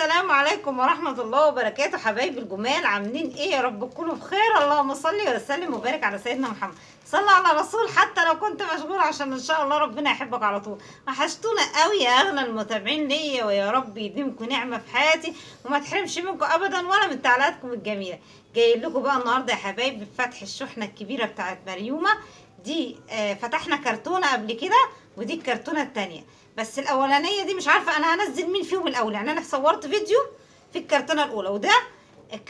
السلام عليكم ورحمة الله وبركاته. حبايبي الجمال عاملين ايه؟ يا رب تكونوا بخير. اللهم صل وسلم وبارك على سيدنا محمد. صلى على رسول حتى لو كنت مشغول، عشان ان شاء الله ربنا يحبك على طول. وحشتونا قوي يا اغلى المتابعين ليا، ويا رب يديمكم نعمة في حياتي وما تحرمش منكم ابدا ولا من تعليقاتكم الجميلة. جايين لكم بقى النهارده يا حبايبي بفتح الشحنة الكبيرة بتاعت مريومة دي. فتحنا كرتونة قبل كده، ودي الكرتونة التانية. بس الاولانيه دي مش عارفه انا هنزل مين فيهم الاول. يعني انا صورت فيديو في الكرتونه الاولى، وده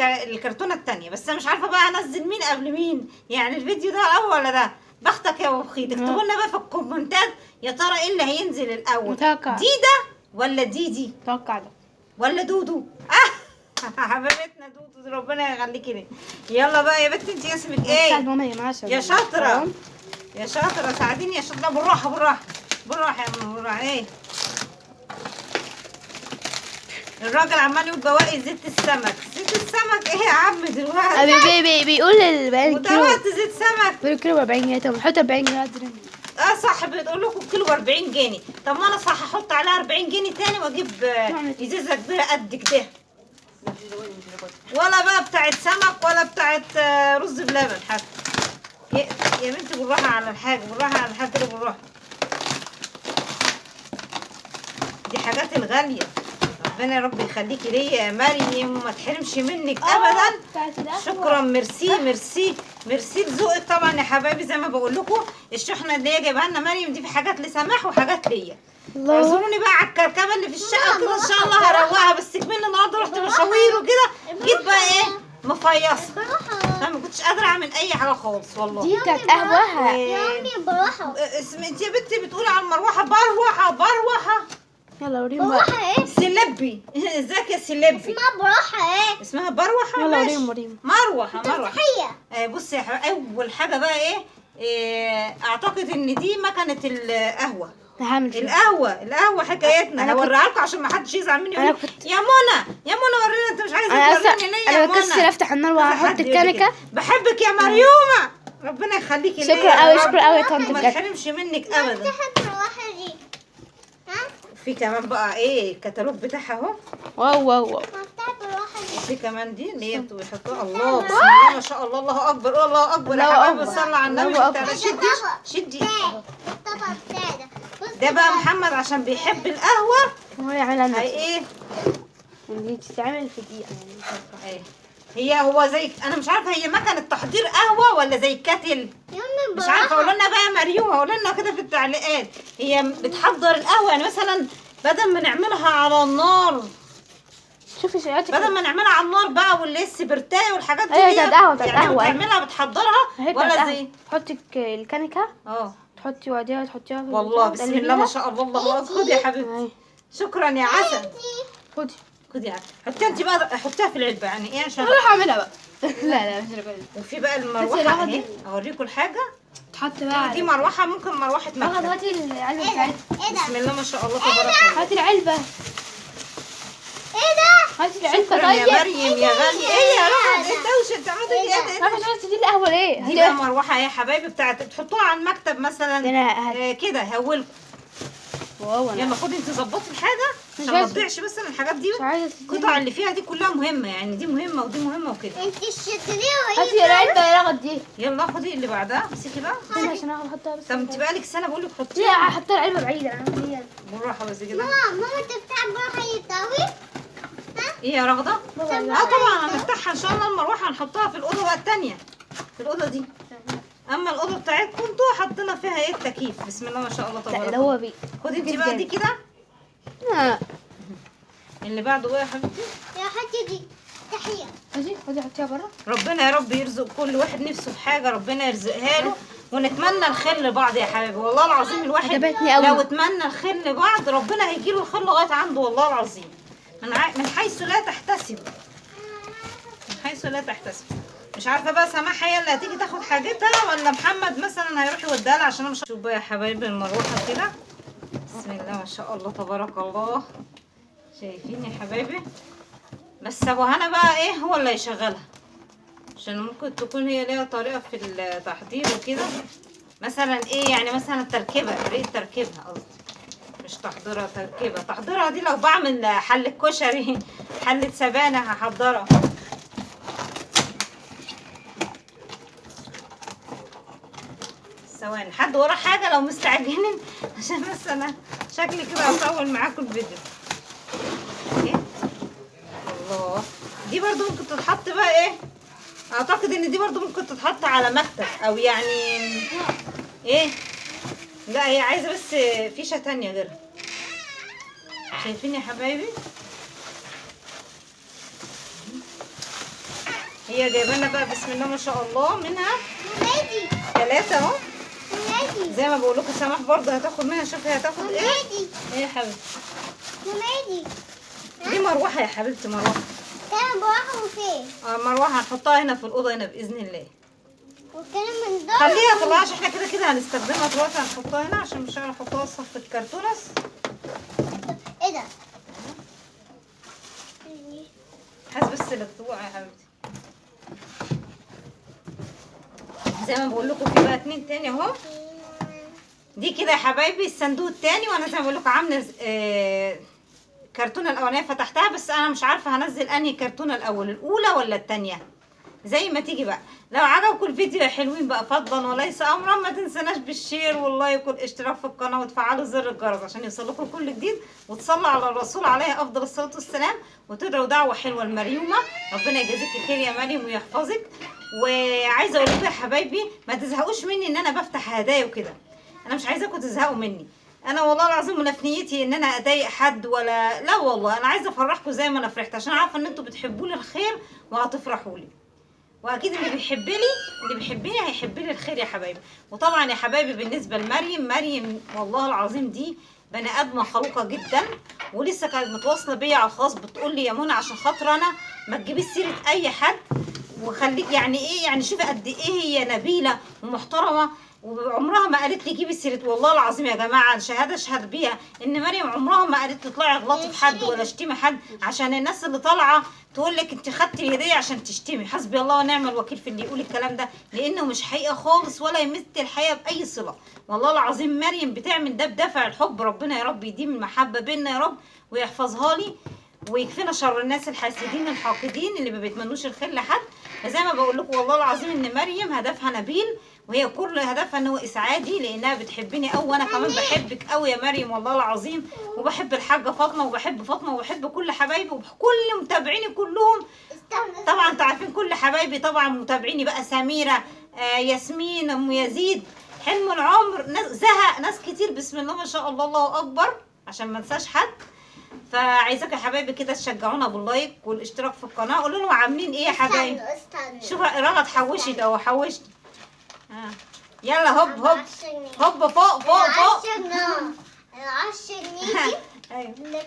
الكرتونه الثانيه، بس انا مش عارفه بقى هنزل مين قبل مين. يعني الفيديو ده الاول ولا ده؟ بختك يا ابو بخيت. اكتبوا لنا بقى في الكومنتات يا ترى ايه اللي هينزل الاول، متوقع ديدا ولا ديدي توقع ده ولا دودو؟ حبيبتنا دودو ربنا يخليكي لي. يلا بقى يا بنتي، انت اسمك ايه؟ يا شاطره يا شاطره، ساعديني يا شاطره. بالراحه بالراحه بالراحه يا ماما بالراحه. ايه الراجل عمال يقول بواقي زيت السمك. زيت السمك ايه يا عم دلوقتي؟ بيقول ال 40 كيلو ودوقت زيت سمك. بالكيلو 40 جنيه. طب نحط 40 جنيه صح، بتقول لكم كيلو ب 40 جنيه. طب ما انا صح احط عليها 40 جنيه تاني واجيب ازازه كبيره قد كده، ولا بقى بتاعت سمك ولا بتاعت رز بلبن حتى. يا بنتي بالراحه على الحاجه، بالراحه على الحاجه كده بالراحه. دي حاجات الغاليه. ربنا يا رب يخليكي ليا يا مريم وما تحرمش منك ابدا. شكرا، ميرسي ميرسي ميرسي لذوقك طبعا يا حبايبي. زي ما بقول لكم الشحنه اللي هي جايبها لنا مريم دي في حاجات لسماح وحاجات ليا. اعذروني بقى على الكركبه اللي في الشقه كده، ان شاء الله هروقها. بس كمان النهارده رحت مشاوير وكده، جيت بقى ايه مفيصه، انا ما كنتش قادره اعمل اي حاجه خالص والله. دي كانت قهوه يا امي بروحه. انت يا بنتي بتقولي على المروحه بروحه بروحه. يلا وريهم بقى. بروحه ايه؟ سلبي. ازيك يا سلبي؟ اسمها بروحه ايه؟ اسمها بروحه. يلا ماشي. وريهم مروحه مروحه. تحيه. بصي يا حبيبي، اول حاجه بقى ايه، اعتقد ان دي مكنه القهوه. هعمل فيه. القهوه حكايتنا. أنا هوريها لكم عشان ما حدش يزعل مني. أنا يقول يا منى يا منى ورينا، انت مش عايزه توريني ليه يا انا منى؟ بكسر افتح النار وهحط الكنكه. بحبك يا مريومه، ربنا يخليكي ليا. شكرا قوي شكرا قوي يا طنط ما بجد. تحرمش منك ابدا. تحب البروحه دي؟ ها؟ في كمان بقى ايه الكتالوج بتاعها اهو. واو واو واو. ما بتحب البروحه دي؟ في كمان دي اللي هي بيحطوها. الله بسم الله ما شاء الله، الله اكبر الله اكبر يا الله حبايبي. أكبر. صلى على النبي. الله أكبر. شدي شدي. الطبق بتاعي ده. ده بقى محمد عشان بيحب القهوه. هو يعملها هي لنا ايه دي تتعمل في دقيقه يعني. ايه هو زي، انا مش عارفه هي مكنه تحضير قهوه ولا زي الكاتل. يا امي مش عارفه. قولوا بروحه. لنا بقى يا مريومه، قولوا لنا كده في التعليقات. هي بتحضر القهوه يعني مثلا بدل ما نعملها على النار، شوفي شيء بدل ما نعملها على النار بقى واللي السبرتايه والحاجات دي، أيوة، هي بتاعت قهوة، بتاعت يعني قهوة. بتعملها بتحضرها ولا زي تحطي الكنكه، اه. تحطي واديها تحطيها في والله البتاع، بسم الله ما شاء الله. الله اكبر. خدي يا حبيبتي. أهي. شكرا يا عسل. خدي خدي يا عسل. حطيها انت بقى، حطيها في العلبه يعني ايه عشان. اروح اعملها بقى. لا مش هاكل. وفي بقى بس المروحه الواحد اهي، اوريكم الحاجه. تحط بقى دي مروحه، ممكن مروحه مكتب. هاتي العلبه ايه بتاعتها. ده؟ ايه بسم ده؟ الله ما شاء الله تبارك الله. هاتي العلبه. ايه ده؟ هاتي العلبه. شكرا يا طيب مريم يا غاليه. ايه يا روحه ايه الدوشه انت عملتي ايه؟ ما مش عايزه دي القهوه ليه؟ دي بقى مروحه يا حبايبي بتاعت تحطوها على المكتب مثلا كده هولكم. واو يلا خدي انت ظبطي الحاجه عشان ما تضيعش. بس الحاجات دي مش عايزه القطع اللي فيها دي كلها مهمه، يعني دي مهمه ودي مهمه وكده. انت الشتريه هاتي وايه؟ العلبه يا رغد دي. يلا خدي اللي بعدها. امسكي بقى. استنى عشان احطها بس. طب انت بقالك سنه بقول لك لا حطيها هحطها العلبه بعيده انا هي. بالراحه بس كده. ماما انت بتحب بروحه يطوي؟ ايه يا رغده؟ اه طبعا هنفتحها ان شاء الله. المروحه هنحطها في الاوضه بقى الثانيه، في الاوضه دي. اما الاوضه بتاعتكم انتوا حطينا فيها ايه التكييف. بسم الله ما شاء الله لا تبارك ده الله. هو بي. خدي انت بقى دي كده. اللي بعده ايه يا حبيبتي؟ يا حتي دي تحيه. خدي حطيها بره. ربنا يا رب يرزق كل واحد نفسه في حاجه، ربنا يرزقها له. ونتمنى الخير لبعض يا حبيبي. والله العظيم الواحد عجبتني قوي. لو اتمنى الخير لبعض ربنا هيجي له الخير لغايه عنده. والله العظيم من حيث لا تحتسب، من حيث لا تحتسب. مش عارفه بقى سماح هي اللي هتيجي تاخد حاجتها ولا محمد مثلا هيروح يوديها لها، عشان انا مش. شوف بقى يا حبايبي المروحه كده. بسم الله ما شاء الله تبارك الله. شايفين يا حبايبي؟ بس ابو هنا بقى ايه هو اللي هيشغلها، عشان ممكن تكون هي ليها طريقه في التحضير وكده. مثلا ايه يعني مثلا التركيبه، طريقه تركيبها قصدي، مش تحضيرها، تركيبه. تحضيرها دي لو بعمل حله كشري، حله سبانخ هحضرها. ثواني، حد وراه حاجه لو مستعجلين عشان بس انا شكلي كده هطول معاكم الفيديو. ايه الله، دي برضو ممكن تتحط بقى ايه، اعتقد ان دي برضو ممكن تتحط على مكتب او يعني ايه. لا هي عايزه بس فيشه تانية غيرها. شايفين يا حبايبي، هي جايبه لنا بقى بسم الله ما شاء الله منها مادي 3 اهو. مادي زي ما بقول لكم سماح برضه هتاخد منها. شوفي هتاخد ايه. مادي ايه يا حبيبتي، مادي. دي مروحه يا حبيبتي، مروحه. كان بروحه فين؟ مروحه هنحطها هنا في الاوضه هنا باذن الله. وكان من دور. خليها طلعش، احنا كده كده هنستخدمها دلوقتي. هنحطها هنا عشان مش هنحطها في صف الكرتونس. ايه ده؟ حاسس بس اللي بتوقع يا حبيبتي. زي ما بقول لكم في بقى 2 تاني اهو. دي كده يا حبايبي الصندوق التاني. وانا زي ما بقول لكم عامله الكرتونه الاولانيه فتحتها، بس انا مش عارفه هنزل انهي كرتونه الاول، الاولى ولا التانيه، زي ما تيجي بقى. لو عجبكم الفيديو يا حلوين بقى فضلا وليس امرا ما تنسناش بالشير واللايك والاشتراك في القناه وتفعلوا زر الجرس عشان يوصلكم كل جديد، وتصلوا على الرسول عليه افضل الصلاه والسلام، وتدعوا دعوه حلوه لمريومه. ربنا يجازيكي خير يا مريم ويحفظك. وعايزه اقول لكم يا حبايبي ما تزهقوش مني ان انا بفتح هدايا وكده. انا مش عايزاكم تزهقوا مني. انا والله العظيم ولا في نيتي ان انا اضايق حد ولا لا، والله انا عايزه افرحكم زي ما انا فرحت، عشان عارفه ان انتوا بتحبوا لي الخير وهتفرحوا لي. واكيد اللي بيحبني هيحب لي الخير يا حبايبي. وطبعا يا حبايبي بالنسبه لمريم، مريم والله العظيم دي بني ادمه خلوقه جدا. ولسه كانت متواصله بيا على الخاص بتقول لي يا منى عشان خاطر انا ما تجيبيش سيره اي حد، وخليك يعني ايه، يعني شوفي قد ايه هي نبيله ومحترمه، وعمرها ما قالت لي جيبي سيره. والله العظيم يا جماعه شهاده اشهد بيها ان مريم عمرها ما قالت لي اطلعي اغلطي في حد ولا اشتمي حد، عشان الناس اللي طالعه تقول لك انت خدتي الهديه عشان تشتمي. حسبي الله ونعم الوكيل في اللي يقول الكلام ده، لانه مش حقيقه خالص ولا يمس الحقيقه باي صله. والله العظيم مريم بتعمل ده بدافع الحب. ربنا يا رب يديم المحبه بيننا يا رب ويحفظها لي، ويكفينا شر الناس الحاسدين الحاقدين اللي ما بيتمنوش الخير لحد. فزي ما بقول لكم والله العظيم ان مريم هدفها نبيل، وهي كل هدفها ان هو اسعادي لانها بتحبني قوي، وانا كمان بحبك قوي يا مريم والله العظيم. وبحب الحاجه فاطمه وبحب فاطمه وبحب كل حبايبي وكل متابعيني كلهم. طبعا انتوا عارفين كل حبايبي طبعا متابعيني بقى، سميره، ياسمين، ام يزيد، حلم العمر، زهق، ناس كتير بسم الله ما شاء الله الله اكبر، عشان ما انساش حد. فعايزاكم يا حبايبي كده تشجعونا باللايك والاشتراك في القناه. قولوا لهم عاملين ايه يا حبايبي. شوفوا رغد حوشت اهو، حوشت. يلا هوب هوب هوب، فوق فوق فوق. 10 جنيه دي ايوه اللي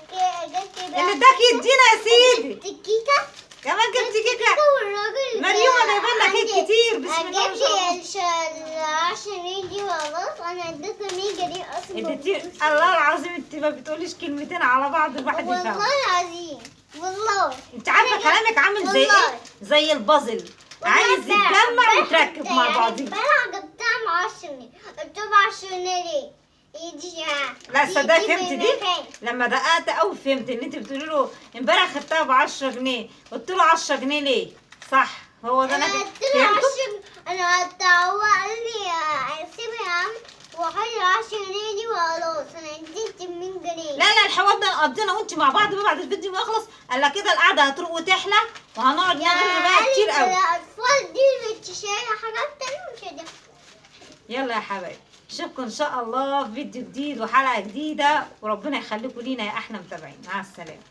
اللي اداك يدينا يا سيدي. الكيكه كمان جبت كيكه. والراجل مريوم انا جايبه لنا كيك كتير بسم الله ما شاء الله. 10 جنيه دي خلاص انا اديتها 100 جنيه اصلا. اديتي الله العظيم انت ما بتقوليش كلمتين على بعض الواحد يفهم. والله العظيم والله. انت عارفه كلامك عامل زي ايه؟ زي البازل عايز يتجمع ويتركب مع بعضيه. امبارح جبتها ب 10 جنيه، قلت له 10 جنيه ليه؟ يجي لا صدقني فهمت دي. لما دققت قوي فهمت ان انت بتقولي له امبارح خدتها ب 10 جنيه، قلت له 10 جنيه ليه؟ صح هو ده. انا قلت له 10 انا هو قال لي سيبها يا عم وحط 10 جنيه دي وخلاص انا اديت 100 جنيه. لا لا الحوار ده نقضينا وانت مع بعض بقى بعد الفيديو ما يخلص. قال لك كده القعده هتروق وتحلى وهنقعد نغني بقى كتير قوي. الاطفال دي بتشتري حاجات تانية مش هدف. يلا يا حبايبي اشوفكم ان شاء الله في فيديو جديد وحلقه جديده، وربنا يخليكم لينا يا احلى متابعين. مع السلامه.